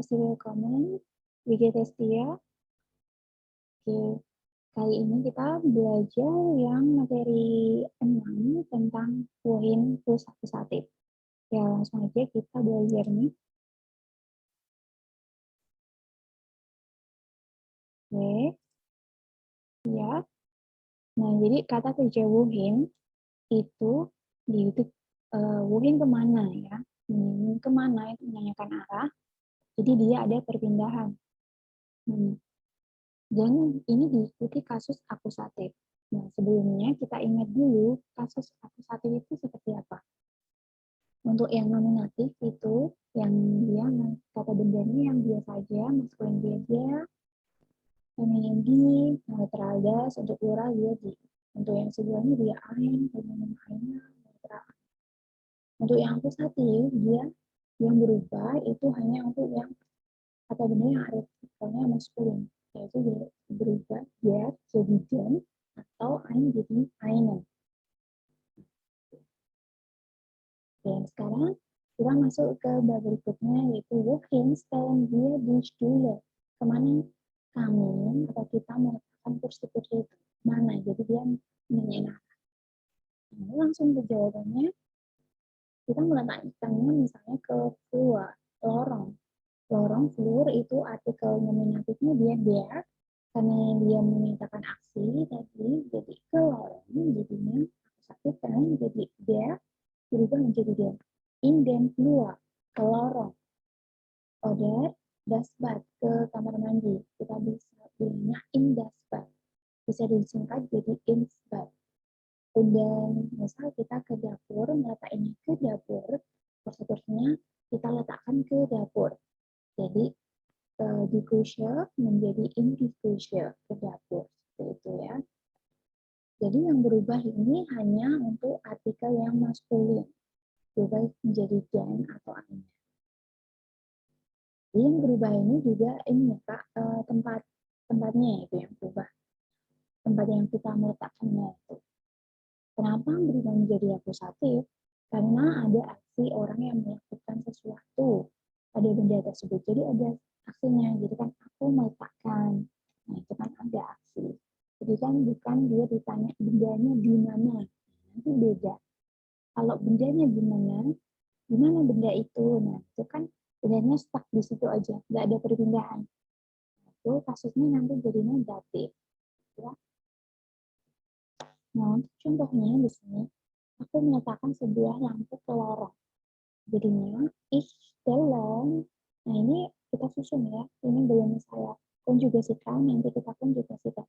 herzlich willkommen. Wie geht es dir? Oke, kali ini kita belajar yang materi 6 tentang poin plus akusatif. Ya, langsung aja kita belajar nih. Oke, ya. Nah, jadi kata kerja wohin itu wohin kemana ya? Kemana itu menanyakan arah. Jadi dia ada perpindahan. Dan ini diikuti kasus akusatif. Nah, sebelumnya kita ingat dulu kasus akusatif itu seperti apa. Untuk yang nominatif itu yang dia kata bendanya yang biasa aja, maskulin dia dia, feminin di, netral das, untuk plural dia di. Untuk yang sebelumnya dia ain, feminin ainnya, netral. Untuk yang akusatif dia yang berubah itu hanya untuk yang kata benda yang artikelnya maskulin, yaitu dia berubah dia jadi den atau ein jadi einen. Dan sekarang kita masuk ke bab berikutnya, yaitu wohin stellen wir die Stühle. Kemana kami atau kita meletakkan kursi-kursi itu? Mana? Jadi dia menanyain arah. Nah, langsung ke jawabannya. Kita meletakkannya misalnya ke floor, lorong. Lorong, floor itu artikel nominatifnya dia there, karena dia menyatakan aksi tadi, jadi ke lorong, jadinya akusatif kan, jadi there, berubah menjadi der. In den Flur, ke lorong. Oder das Bad, ke kamar mandi. Kita bisa bilangnya in das Bad. Bisa disingkat jadi ins Bad. Dan misal kita ke dapur, meletakkannya ke dapur, kursi-kursinya kita letakkan ke dapur. Jadi di Küche menjadi in die Küche, ke dapur. Seperti itu ya. Jadi yang berubah ini hanya untuk artikel yang maskulin. Berubah menjadi den atau ein. Jadi yang berubah ini juga ini ya Kak, tempatnya itu yang berubah. Tempat yang kita meletakkannya itu. Kenapa berubah menjadi akusatif? Karena ada aksi orang yang melakukan sesuatu pada benda tersebut. Jadi ada aksinya. Jadi kan aku meletakkan. Nah, itu kan ada aksi. Jadi kan bukan dia ditanya bendanya di mana. Nanti beda. Kalau bendanya di mana benda itu? Nah, itu kan bendanya stuck di situ aja, nggak ada perpindahan. Nah, itu kasusnya nanti jadinya datif. Ya. Nah, untuk contohnya di sini, aku meletakkan sebuah lampu ke lorong. Jadinya, ich stelle, nah ini kita susun ya, ini belum saya konjugasikan, nanti kita konjugasikan.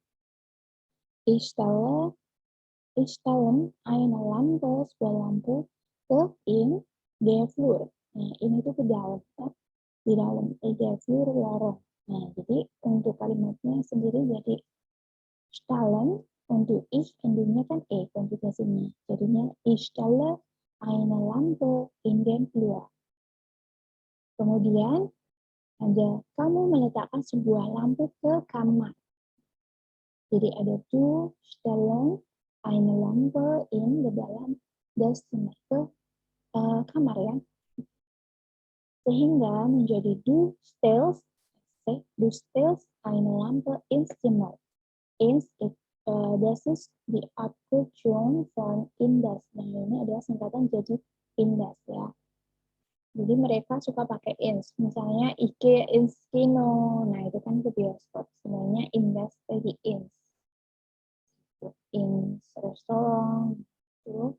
Ich stelle eine Lampe, sebuah lampu, ke in der Flur. Nah, ini tuh ke dalam, ya. Di dalam der Flur lorong. Nah, jadi untuk kalimatnya sendiri jadi stellen, untuk ich endingnya kan konjugasinya. Jadinya ich stelle eine Lampe in den Flur. Kemudian ada kamu meletakkan sebuah lampu ke kamar. Jadi ada du stellen eine Lampe in the dalam das Zimmer, ke kamar ya. Sehingga menjadi du stellst eine Lampe ins Zimmer. Ins das ist die Abkürzung von in das. Nah, ini adalah singkatan jadi in das ya. Jadi mereka suka pakai ins. Misalnya Ike ins kino. Nah, itu kan ke bioskop. Sebenarnya in das jadi ins. Ins restoran. Itu.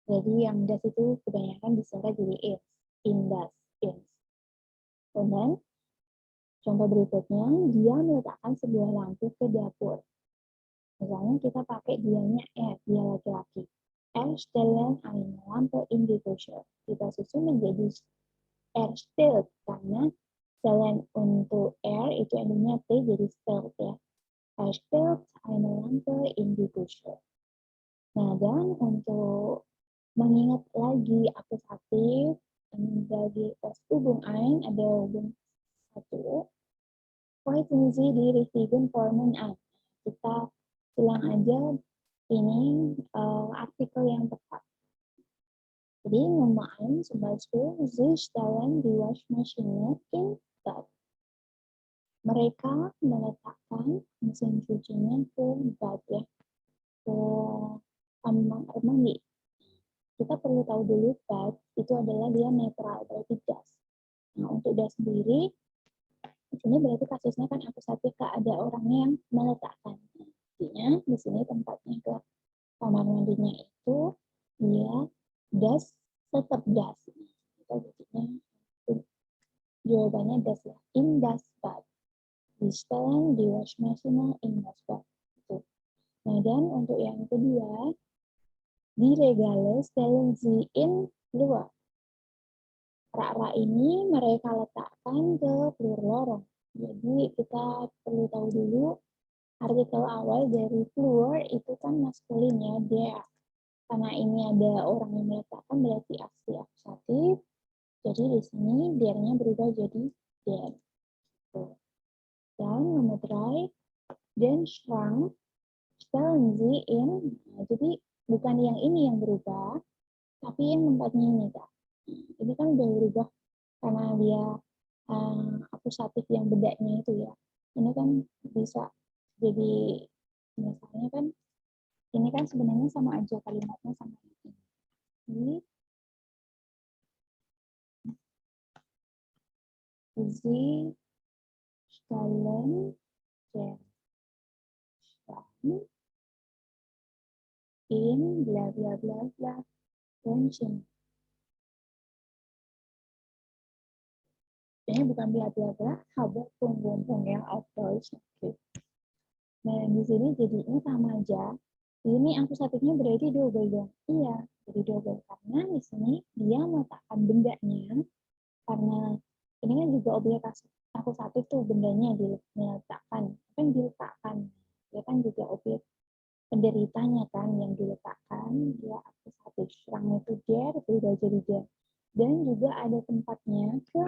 Jadi yang das itu kebanyakan disingkat jadi ins. In das, ins. Kemudian contoh berikutnya, dia meletakkan sebuah lampu ke dapur. Misalnya kita pakai dianya dia laki-laki. Stellen eine Lampe in die Küche. Kita susun menjadi stellt, karena stellen untuk itu endingnya T jadi stellt ya. Stellt eine Lampe in die Küche. Nah, dan untuk mengingat lagi akusatif, bagi das hubung ein ada hubung satu. Finden Sie die richtigen Formen an. Kita bilang aja ini artikel yang tepat. Jadi Nummer 1 zum Beispiel, Sie stellen die Waschmaschine in that. Mereka meletakkan mesin cucinya ke bath ya, ke kamar mandi. Kita perlu tahu dulu bath itu adalah dia netral, berarti das. Nah, untuk das sendiri, di sini berarti kasusnya kan akusatif, ada orangnya yang meletakkan. Artinya di sini tempatnya ke kamar mandinya itu dia das, tetap das. Kita jadinya jawabannya das ya, in das bath. Di stellen di wash machine in das bath. Nah, dan untuk yang kedua, di regale stellen sie in luar. Rak-rak ini mereka letakkan ke pelur lorong. Jadi kita perlu tahu dulu artikel awal dari pelur itu kan maskulin ya, dia. Karena ini ada orang yang meletakkan berarti aksi akusatif. Jadi di sini der-nya berubah jadi der. Dan nomor 3, den Schrank stellen sie in. Nah, jadi bukan yang ini yang berubah, tapi yang tempatnya ini, Kak. Ini kan udah berubah karena dia akusatif yang bedanya itu ya. Ini kan bisa jadi, misalnya kan ini kan sebenarnya sama aja kalimatnya sama ini. Sie stellen den Schrank in bla bla bla bla Wohnzimmer. Ini bukan bla bla bla, aber pung ya, auf Deutsch. Okay. Nah, di sini jadinya sama aja. Ini akusatifnya berarti double dong. Iya, jadi double karena di sini dia meletakkan bendanya, karena ini kan juga objek akusatif tuh, bendanya diletakkan. Apa yang diletakkan? Dia kan juga objek penderitanya kan yang diletakkan, dia akusatif. Serang itu der, berubah jadi der. Dan juga ada tempatnya ke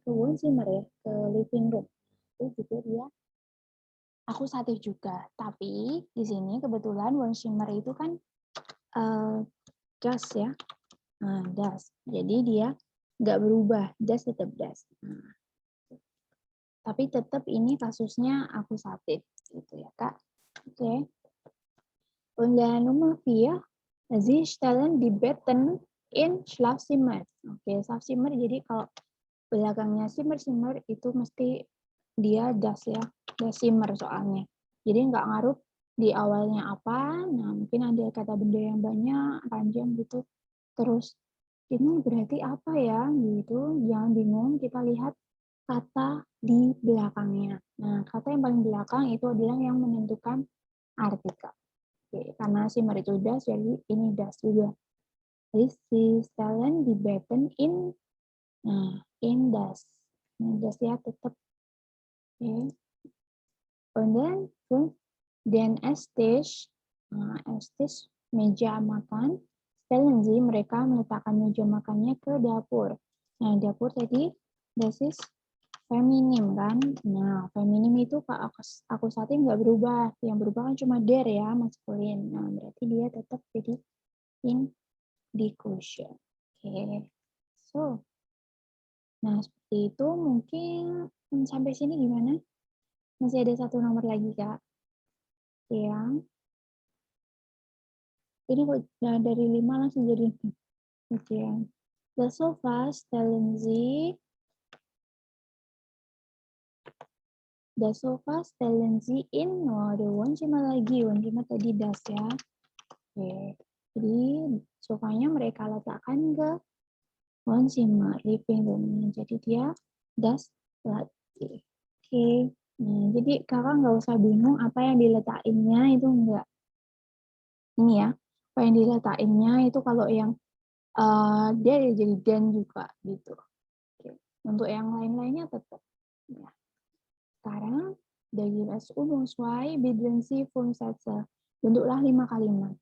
Wohnzimmer ya, ke living room. Itu juga dia akusatif juga. Tapi di sini kebetulan Wohnzimmer itu kan das ya. Nah, das. Jadi dia nggak berubah, das tetap das. Nah, tapi tetap ini kasusnya akusatif gitu ya, Kak. Oke. Okay. Und Nummer 4, Sie stellen die Betten in Schlafzimmer. Oke, Schlafzimmer jadi kalau belakangnya Zimmer itu mesti dia das ya, das Zimmer soalnya. Jadi nggak ngaruh di awalnya apa, nah mungkin ada kata benda yang banyak, panjang gitu. Terus ini berarti apa ya gitu, jangan bingung, kita lihat kata di belakangnya. Nah, kata yang paling belakang itu adalah yang menentukan artikel. Oke, karena Zimmer itu das, jadi ini das juga. Jadi si stellen di Betten in, nah, in das. Nah, das ya tetap. Oke. And then Estes, Estes meja makan. Stellen sie, mereka meletakkan meja makannya ke dapur. Nah, dapur tadi, das is feminim kan. Nah, feminim itu akusatif nggak berubah. Yang berubah kan cuma der ya, maskulin. Nah, berarti dia tetap jadi in di cushion. Oke. So, nah seperti itu mungkin sampai sini gimana? Masih ada satu nomor lagi, Kak. Yang ini kok dari 5 langsung jadi oke. The sofa stellen sie in, ada Wohnzimmer lagi, Wohnzimmer tadi das ya. Oke. Jadi sofanya mereka letakkan ke Wohnzimmer, living room. Jadi dia das lagi. Oke. Nah, jadi kakak nggak usah bingung apa yang diletakinnya itu enggak. Ini ya, apa yang diletakinnya itu kalau yang dia jadi dan juga gitu. Oke. Untuk yang lain-lainnya tetap. Ya. Sekarang dari Umumswai Bidensi Funsätze. Bentuklah 5 kalimat.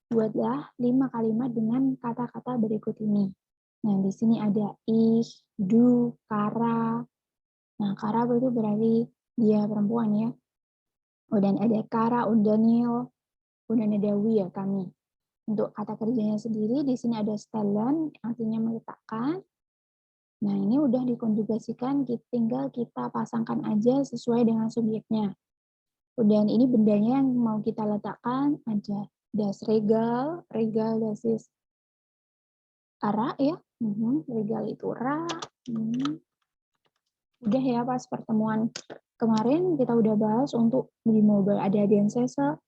Buatlah 5 kalimat dengan kata-kata berikut ini. Nah, di sini ada ich, du, kara. Nah, kara itu berarti dia perempuan ya. Dan ada kara, und Daniel, dan ada we ya, kami. Untuk kata kerjanya sendiri, di sini ada stellen, artinya meletakkan. Nah, ini udah dikonjugasikan, tinggal kita pasangkan aja sesuai dengan subjeknya. Dan ini bendanya yang mau kita letakkan ada das Regal, Regal das ist Ara ya. Regal itu Ra. Udah ya, pas pertemuan kemarin kita udah bahas untuk di mobile ada den Sessel,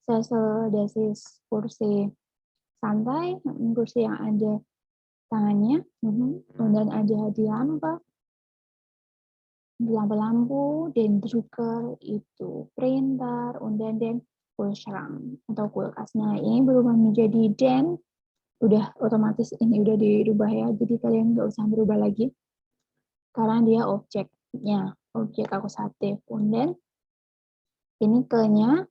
Sessel das ist kursi santai, kursi yang ada tangannya, dan ada di lampu, dan drucker itu printer, dan Kühlschrank atau kulkas. Nah, ini berubah menjadi den, udah otomatis ini udah dirubah ya, jadi kalian nggak usah berubah lagi, karena dia objeknya, objek akusatif. Dan ini ke-nya,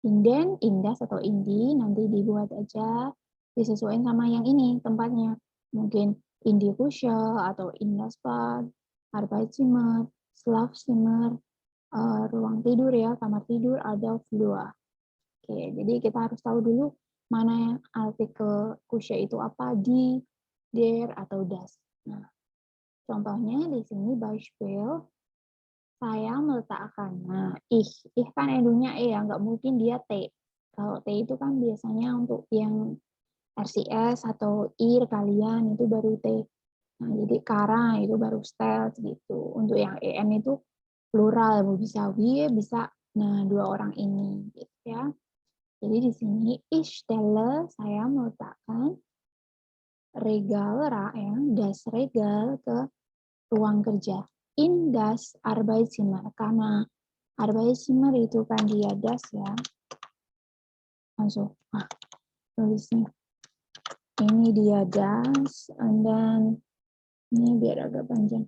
inden, indas atau indi, nanti dibuat aja, disesuaikan sama yang ini tempatnya. Mungkin Indi Kusya atau Indasbad, Arbeitszimmer, Schlafzimmer, ruang tidur ya, kamar tidur, ada Flur. Oke, jadi kita harus tahu dulu mana artikel Kusya itu apa, di, der, atau das. Nah, contohnya di sini Beispiel, saya meletakkan. Nah, ih kan edunya ya, nggak mungkin dia T. Kalau T itu kan biasanya untuk yang RCS atau IR kalian itu baru T. Nah, jadi Kara itu baru STEL gitu. Untuk yang EN itu plural, bisa wir, bisa nah dua orang ini gitu ya. Jadi di sini ich stelle, saya meletakkan Regal ya, das Regal ke ruang kerja. In das Arbeitszimmer, karena Arbeitszimmer itu kan dia das ya. Langsung tulisnya. Ini dia das, dan ini biar agak panjang.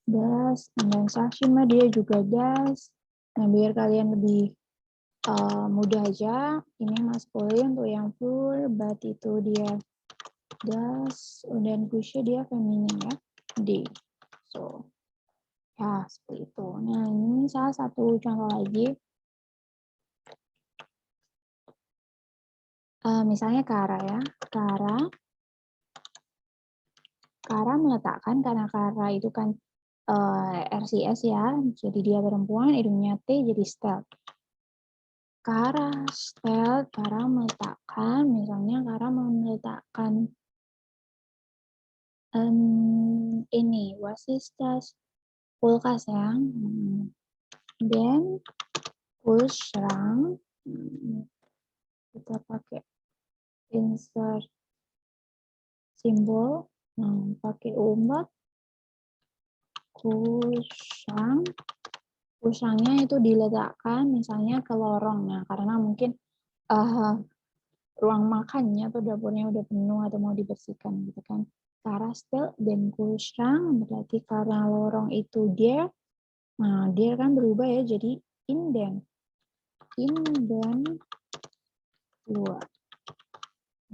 Das, dan Sashima dia juga das. Nah, biar kalian lebih mudah aja, ini maskulin untuk yang full, but itu dia das, dan Kusya dia feminin ya, D. So, ya seperti itu. Nah, ini salah satu contoh lagi. Misalnya Kara ya, Kara meletakkan, karena Kara itu kan RCS ya, jadi dia perempuan, hidungnya T jadi stel. Kara stel, Kara meletakkan, misalnya Kara meletakkan ini, was ist das? Kulkas ya. Dan Kühlschrank, kita pakai insert simbol, pakai umbat, Kühlschrank. Kühlschranknya itu diletakkan misalnya ke lorong, nah karena mungkin ruang makannya atau dapurnya udah penuh atau mau dibersihkan gitu kan. Karastel dan Kühlschrank berarti karena lorong itu der, nah der kan berubah ya jadi inden, dua.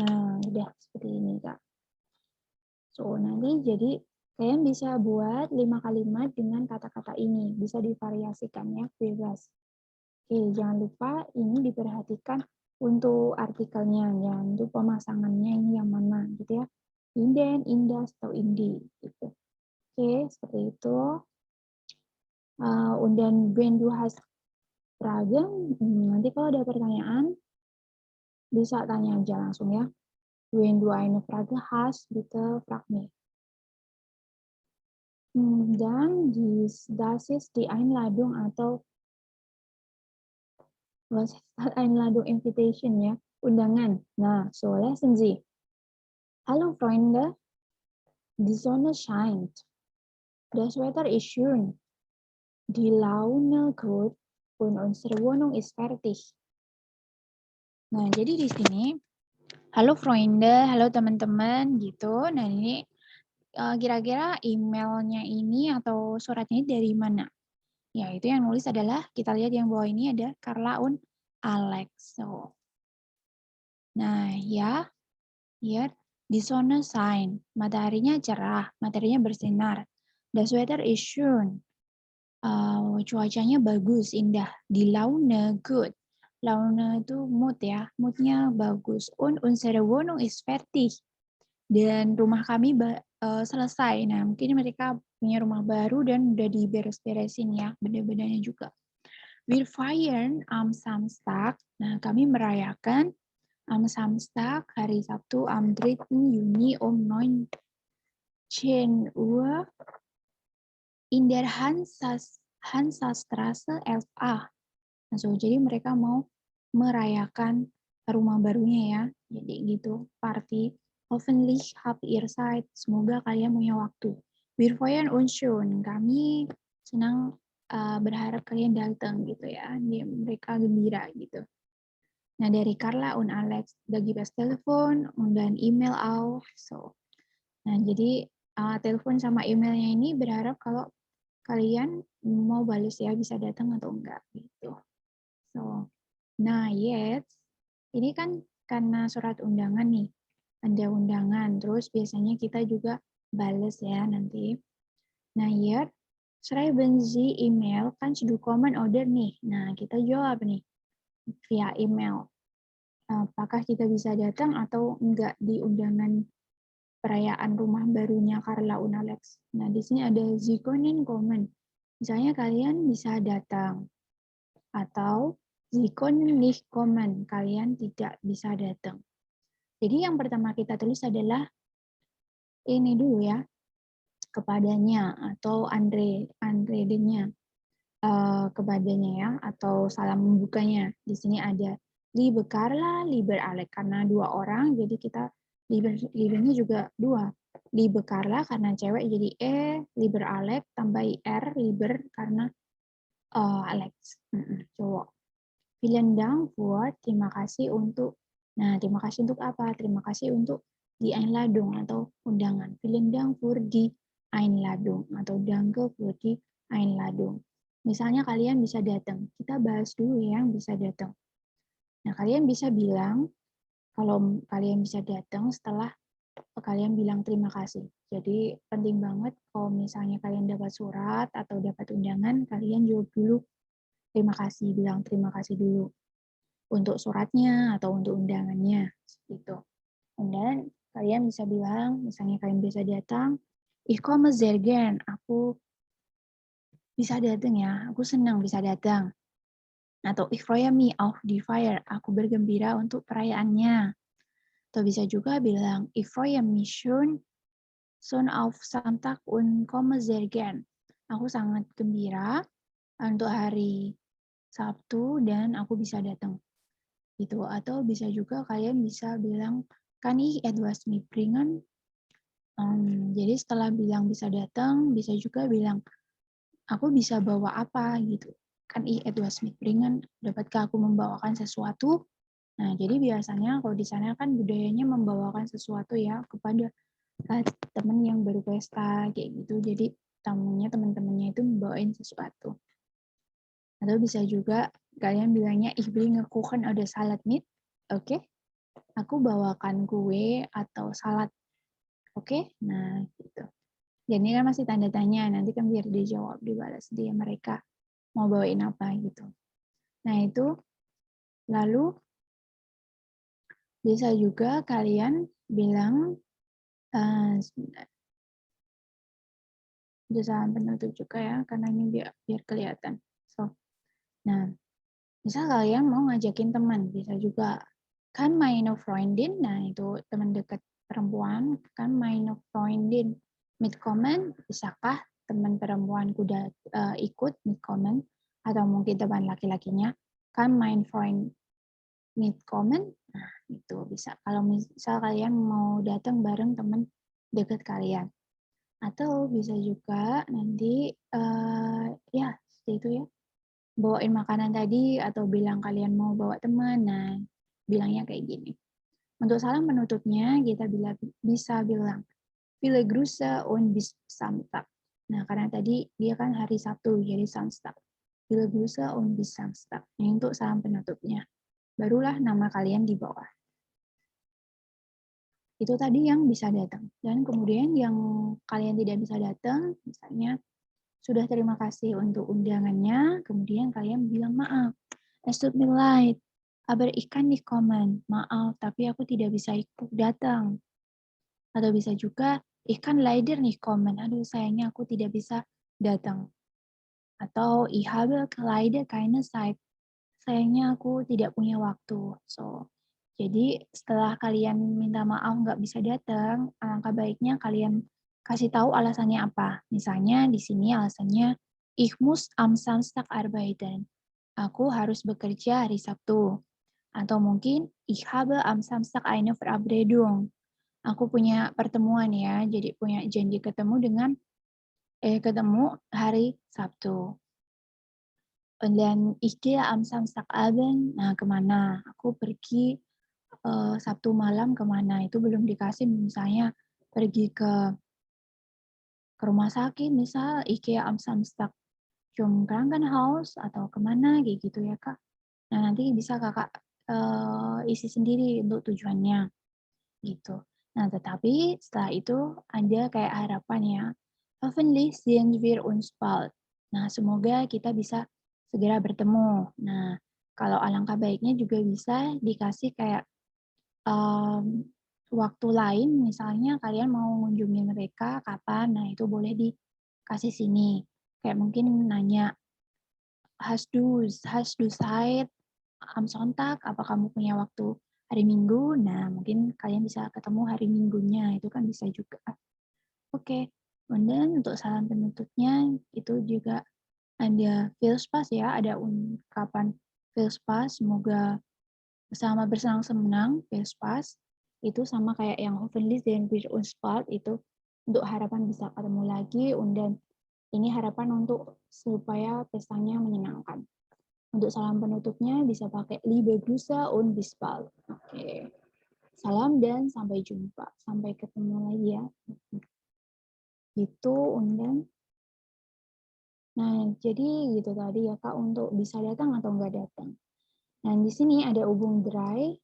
Nah udah seperti ini Kak. So nanti jadi kalian bisa buat 5 kalimat dengan kata-kata ini, bisa divariasikan ya, bebas. Oke, jangan lupa ini diperhatikan untuk artikelnya, ya, untuk pemasangannya ini yang mana gitu ya. Inden, indas, atau indi gitu. Oke, seperti itu. Dan when du hast Fragen, nanti kalau ada pertanyaan bisa tanya aja langsung ya. When du eine Frage hast, bitte frag mich. Dan das ist die Einladung atau was ist Einladung, invitation ya, undangan. Nah, so lesen Sie. Hallo Freunde, die Sonne scheint. Das Wetter ist schön. Die Laune gut und unsere Wohnung ist fertig. Nah, jadi di sini, halo Freunde, halo teman-teman gitu. Nah, ini kira-kira emailnya ini atau suratnya ini dari mana? Ya, itu yang nulis adalah, kita lihat yang bawah ini ada Carla und Alex. So. Nah, ya, die Sonne scheint. Mataharinya cerah, mataharinya bersinar. Das Wetter ist schön. Cuacanya bagus, indah. Die Laune good. Laune itu mood ya, moodnya bagus. Und unsere Wohnung ist fertig. dan rumah kami selesai. Nah, mungkin mereka punya rumah baru dan udah diberes-beresin ya, benda-bendanya juga. Wir feiern am Samstag. Nah, kami merayakan am Samstag, hari Sabtu, am 3. Juni um 19 Uhr in der Hansastraße 11a. Nah, so, jadi mereka mau merayakan rumah barunya ya. Jadi gitu, party. Hoffentlich habt ihr Zeit. Semoga kalian punya waktu. Wir feiern uns schon. Kami senang berharap kalian datang gitu ya. Mereka gembira gitu. Nah, dari Carla und Alex, da gibt es Telefon und dann E-Mail auch. So. Nah, jadi telepon sama emailnya ini berharap kalau kalian mau balas ya, bisa datang atau enggak gitu. So, nah jetzt, ini kan karena surat undangan nih, ada undangan, terus biasanya kita juga balas ya nanti. Nah jetzt, schreiben Sie email, kan du kommen oder nih. Nah, kita jawab nih via email. Apakah kita bisa datang atau enggak di undangan perayaan rumah barunya Carla und Alex. Nah, di sini ada Sie können kommen. Misalnya kalian bisa datang atau Sie können nicht kommen. Kalian tidak bisa datang. Jadi yang pertama kita tulis adalah ini dulu ya, kepadanya atau Andre-nya kepadanya ya, atau salam membukanya. Di sini ada Liebe Carla, Liebe Alex, karena dua orang, jadi kita Liebe-nya juga dua. Liebe Carla karena cewek jadi Liebe Alex tambah R, Liebe karena Alex, cowok. Vielen Dank für, terima kasih untuk. Nah, terima kasih untuk apa? Terima kasih untuk die Einladung atau undangan. Vielen Dank für die Einladung atau Danke für die Einladung. Misalnya kalian bisa datang. Kita bahas dulu yang bisa datang. Nah, kalian bisa bilang kalau kalian bisa datang setelah kalian bilang terima kasih. Jadi penting banget kalau misalnya kalian dapat surat atau dapat undangan, kalian jawab dulu terima kasih, bilang terima kasih dulu untuk suratnya atau untuk undangannya gitu. Kemudian kalian bisa bilang, misalnya kalian bisa datang, ich komme sehr gern, aku bisa datang ya, aku senang bisa datang. Atau ich freue mich auf die Feier, aku bergembira untuk perayaannya. Atau bisa juga bilang, ich freue mich schon auf Sonntag und komme sehr gern. Aku sangat gembira untuk hari Sabtu dan aku bisa datang. Gitu. Atau bisa juga kalian bisa bilang, kan ich etwas mitbringen? Jadi setelah bilang bisa datang, bisa juga bilang, aku bisa bawa apa gitu. Kan ich etwas mitbringen, dapatkah aku membawakan sesuatu? Nah, jadi biasanya kalau di sana kan budayanya membawakan sesuatu ya kepada teman yang baru pesta kayak gitu. Jadi teman-temannya itu membawain sesuatu. Atau bisa juga kalian bilangnya ich bringe Kuchen oder Salat mit. Oke. Aku bawakan kue atau salad. Oke? Nah, gitu. Dan ini kan masih tanda tanya, nanti kan biar dijawab, dibalas dia mereka mau bawain apa gitu. Nah, itu lalu bisa juga kalian bilang usaha penutup juga ya, karena ini biar kelihatan. So, nah, misal kalian mau ngajakin teman, bisa juga kan meine Freundin, nah itu teman dekat perempuan, kan meine Freundin mitkommen, bisakah teman perempuanku ikut mitkommen, atau mungkin teman laki-lakinya, kan mein Freund mitkommen, nah itu bisa. Kalau misal kalian mau datang bareng teman dekat kalian. Atau bisa juga nanti ya seperti itu ya, bawain makanan tadi atau bilang kalian mau bawa teman. Nah, bilangnya kayak gini. Untuk salam penutupnya kita bisa bilang Viele Grüße und bis Samstag. Nah, karena tadi dia kan hari Sabtu jadi Samstag. Viele Grüße und bis Samstag. Nah, untuk salam penutupnya. Barulah nama kalian di bawah. Itu tadi yang bisa datang. Dan kemudian yang kalian tidak bisa datang, misalnya sudah terima kasih untuk undangannya, kemudian kalian bilang maaf. Es tut mir leid, aber ich kann nicht kommen. Maaf, tapi aku tidak bisa ikut datang. Atau bisa juga, ich kann leider nicht kommen. Aduh, sayangnya aku tidak bisa datang. Atau ich habe leider keine Zeit. Sayangnya aku tidak punya waktu. Jadi setelah kalian minta maaf nggak bisa datang, alangkah baiknya kalian kasih tahu alasannya apa. Misalnya di sini alasannya, ich muss am Samstag arbeiten. Aku harus bekerja hari Sabtu. Atau mungkin, ich habe am Samstag eine Verabredung. Aku punya pertemuan ya, jadi punya janji ketemu hari Sabtu. Dan ich gehe am Samstagabend, nah kemana? Aku pergi Sabtu malam kemana? Itu belum dikasih, misalnya pergi ke rumah sakit, misal ich gehe am Samstag zum Krankenhaus, atau kemana, kayak gitu ya Kak. Nah nanti bisa Kakak isi sendiri untuk tujuannya, gitu. Nah tetapi setelah itu ada kayak harapan ya, hoffentlich sehen wir uns bald. Nah semoga kita bisa segera bertemu. Nah kalau alangkah baiknya juga bisa dikasih kayak waktu lain, misalnya kalian mau ngunjungin mereka kapan, nah itu boleh dikasih sini. Kayak mungkin nanya, Hast du Zeit am Sonntag? Apa kamu punya waktu hari Minggu? Nah, mungkin kalian bisa ketemu hari Minggunya, itu kan bisa juga. Oke, kemudian untuk salam penutupnya, itu juga ada Vilspas ya, ada ungkapan Vilspas, semoga bersama bersenang-senang, Vilspas, itu sama kayak yang Hoffentlich sehen wir uns bald, itu untuk harapan bisa ketemu lagi, dan ini harapan untuk supaya pestanya menyenangkan. Untuk salam penutupnya bisa pakai Liebe Grüße und bis bald. Oke. Salam dan sampai jumpa. Sampai ketemu lagi ya. Gitu, Undan. Nah, jadi gitu tadi ya Kak, untuk bisa datang atau nggak datang. Nah, di sini ada hubung dry.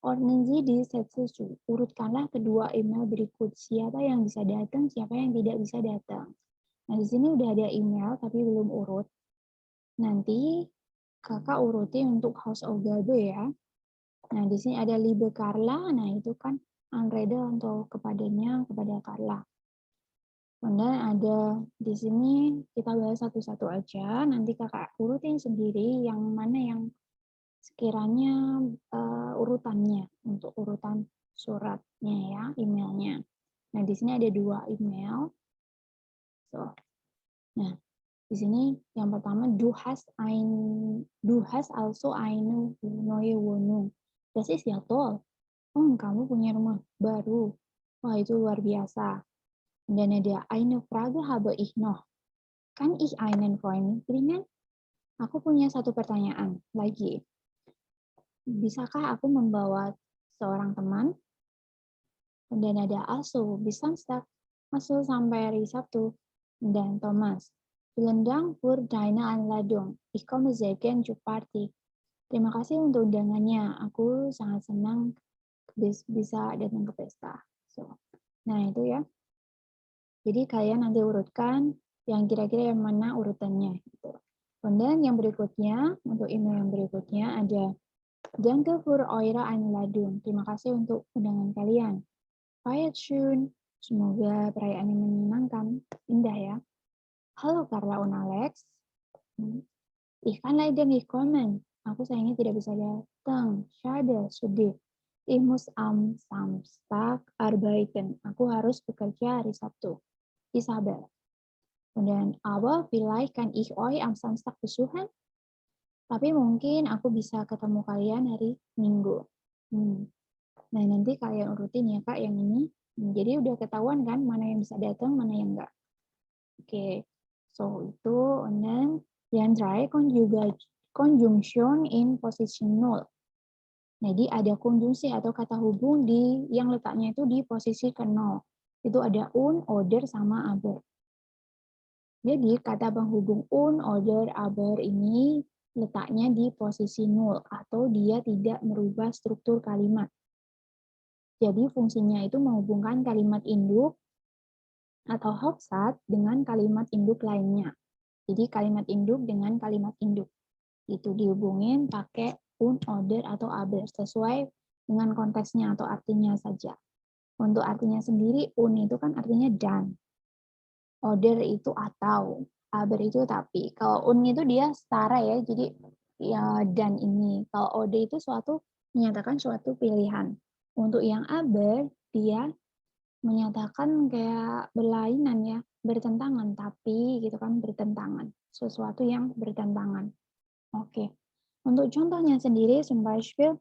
Ordnen Sie die Sätze zu. Urutkanlah kedua email berikut. Siapa yang bisa datang, siapa yang tidak bisa datang. Nah, di sini udah ada email tapi belum urut. Nanti Kakak urutin untuk Hausaufgabe ya. Nah, di sini ada Liebe Carla. Nah, itu kan Anrede untuk kepadanya, kepada Carla. Kemudian ada di sini kita bahas satu-satu aja. Nanti Kakak urutin sendiri yang mana yang sekiranya urutannya untuk urutan suratnya ya, emailnya. Nah, di sini ada 2 email. Nah, di sini yang pertama, du hast also eine neue Wohnung. Das ist ja toll. Oh, kamu punya rumah baru. Wah, itu luar biasa. Dan ada eine Frage habe ich noch. Kann ich einen Freund bringen? Aku punya satu pertanyaan lagi. Bisakah aku membawa seorang teman? Dan ada also bis Samstag, masuk sampai hari Sabtu. Dan Thomas, vielen Dank für deine Einladung. Ich komme sehr gern zur Party. Terima kasih untuk undangannya. Aku sangat senang bisa datang ke pesta. Nah, itu ya. Jadi kalian nanti urutkan yang kira-kira yang mana urutannya. Gitu. Kemudian yang berikutnya, untuk email yang berikutnya ada Danke für eure Einladung. Terima kasih untuk undangan kalian. Feiert schön. Semoga perayaannya menyenangkan. Indah ya. Halo Carla und Alex. Ich kann leider nicht kommen. Aku sayangnya tidak bisa datang. Schade, sedih. Ich muss am Samstag arbeiten. Aku harus bekerja hari Sabtu. Isabel. Kemudian, aber vielleicht kann ich euch am Samstag besuchen. Tapi mungkin aku bisa ketemu kalian hari Minggu. Nah, nanti kalian urutin ya Kak yang ini. Jadi udah ketahuan kan mana yang bisa datang, mana yang enggak. Oke, so itu. And then yang terakhir conjunction in position null. Jadi ada konjungsi atau kata hubung yang letaknya itu di posisi ke nol. Itu ada un, oder, sama aber. Jadi kata penghubung un, oder, aber ini letaknya di posisi nol atau dia tidak merubah struktur kalimat. Jadi fungsinya itu menghubungkan kalimat induk atau Hauptsatz dengan kalimat induk lainnya. Jadi kalimat induk dengan kalimat induk. Itu dihubungin pakai un, oder, atau aber sesuai dengan konteksnya atau artinya saja. Untuk artinya sendiri, un itu kan artinya dan. Oder itu atau, aber itu tapi. Kalau un itu dia setara ya, jadi ya dan ini. Kalau oder itu suatu menyatakan suatu pilihan. Untuk yang aber, dia menyatakan kayak berlainan ya, bertentangan, tapi gitu kan bertentangan. Sesuatu yang bertentangan. Oke. Untuk contohnya sendiri, zum Beispiel,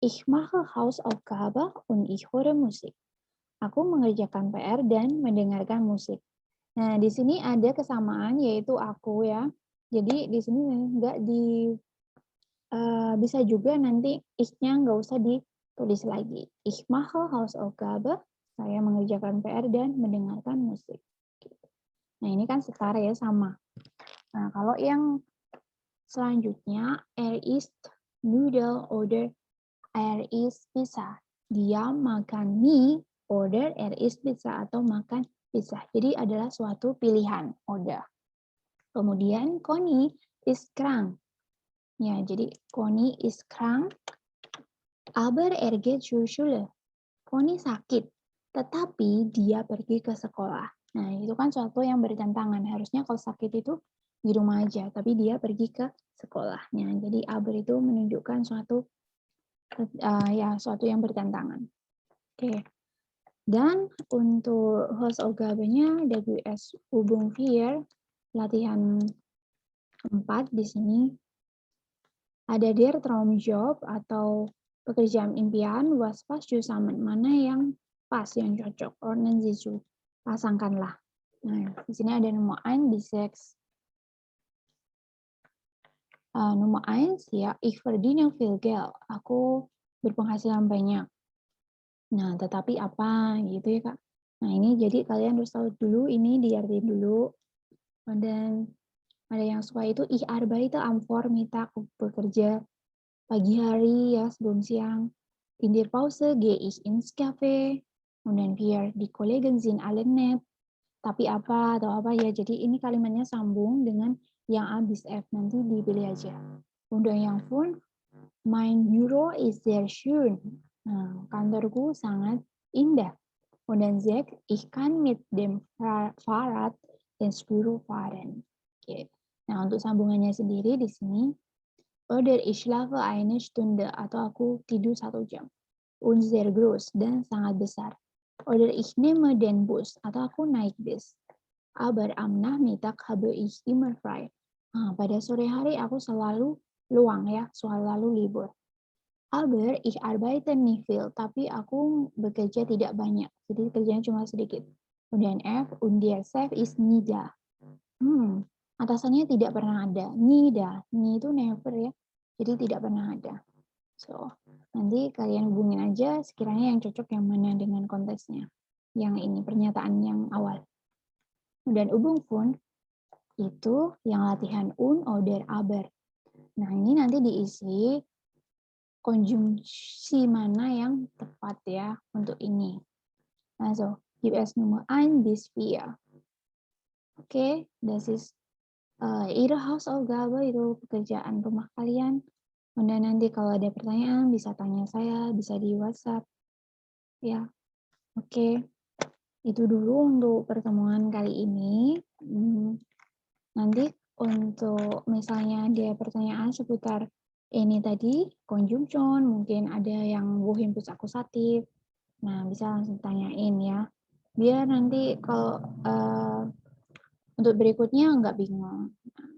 ich mache Hausaufgabe und ich höre Musik. Aku mengerjakan PR dan mendengarkan musik. Nah, di sini ada kesamaan yaitu aku ya. Jadi di sini nggak bisa juga nanti ich-nya nggak usah ditulis lagi. Ich mache Hausaufgabe, saya mengerjakan PR dan mendengarkan musik. Nah, ini kan setara ya, sama. Nah, kalau yang selanjutnya, ist Nudel oder ist Pizza. Dia makan mie oder ist Pizza atau makan pizza. Jadi adalah suatu pilihan, oder. Kemudian Conny ist krank. Ya, jadi Conny ist krank, aber geht zur Schule. Conny sakit, tetapi dia pergi ke sekolah. Nah, itu kan suatu yang bertentangan. Harusnya kalau sakit itu di rumah aja, tapi dia pergi ke sekolahnya. Jadi aber itu menunjukkan suatu yang bertentangan. Oke. Dan untuk Hausaufgabe-nya WS Hubung 4, latihan 4 di sini ada der Traumjob atau pekerjaan impian, was passt zusammen, mana yang pas, yang cocok, ordnen Sie zu, pasangkanlah. Nah, di sini ada nomor 1 di seks. Nomor 1 ya, ich verdiene viel Geld, aku berpenghasilan banyak. Nah, tetapi apa gitu ya, Kak. Nah, ini jadi kalian harus tahu dulu, ini diartiin dulu. Dan ada yang suka itu ich arbeite am Vormittag, aku bekerja pagi hari ya, sebelum siang. In der Pause gehe ich ins Café. Kemudian wir, die Kollegen sind alle nett. Tapi apa atau apa ya, jadi ini kalimatnya sambung dengan yang A bis F, nanti dipilih aja. Kemudian yang pun, mein Büro ist sehr schön. Nah, kantorku sangat indah. Kemudian Z, ich kann mit dem Fahrrad ins Büro fahren. Oke. Nah, untuk sambungannya sendiri di sini, oder ich schlafe eine Stunde, atau aku tidur 1 jam. Und sehr groß, dan sangat besar. Oder ich nehme den Bus, atau aku naik bis. Aber am Nachmittag habe ich immer frei. Nah, pada sore hari aku selalu luang ya, selalu libur. Aber ich arbeite nicht viel, tapi aku bekerja tidak banyak. Jadi kerjanya cuma sedikit. Kemudian F, und der Chef ist nie da. Atasannya tidak pernah ada. Nie da. Nie itu never ya. Jadi tidak pernah ada. So, nanti kalian hubungin aja sekiranya yang cocok yang mana dengan konteksnya. Yang ini, pernyataan yang awal. Kemudian Übung pun itu yang latihan un, oder, aber. Nah, ini nanti diisi konjungsi mana yang tepat ya untuk ini. Also, US Nummer 1 bis 4. Oke, das ist Ihre Hausaufgabe, itu pekerjaan rumah kalian. Kemudian nanti kalau ada pertanyaan bisa tanya saya, bisa di WhatsApp. Ya, oke. Itu dulu untuk pertemuan kali ini. Nanti untuk misalnya ada pertanyaan seputar ini tadi, conjunction, mungkin ada yang wohin plus akusatif. Nah, bisa langsung tanyain ya. Biar nanti kalau untuk berikutnya nggak bingung. Nah,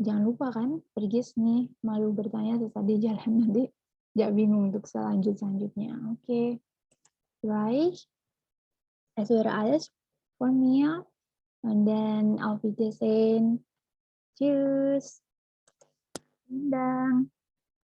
jangan lupa kan, pergi nih malu bertanya sesaat di jalan, nanti nggak bingung untuk selanjutnya. Oke. Baik. Es wäre alles von mir. Und dann auf Wiedersehen. Tschüss. Vielen Dank.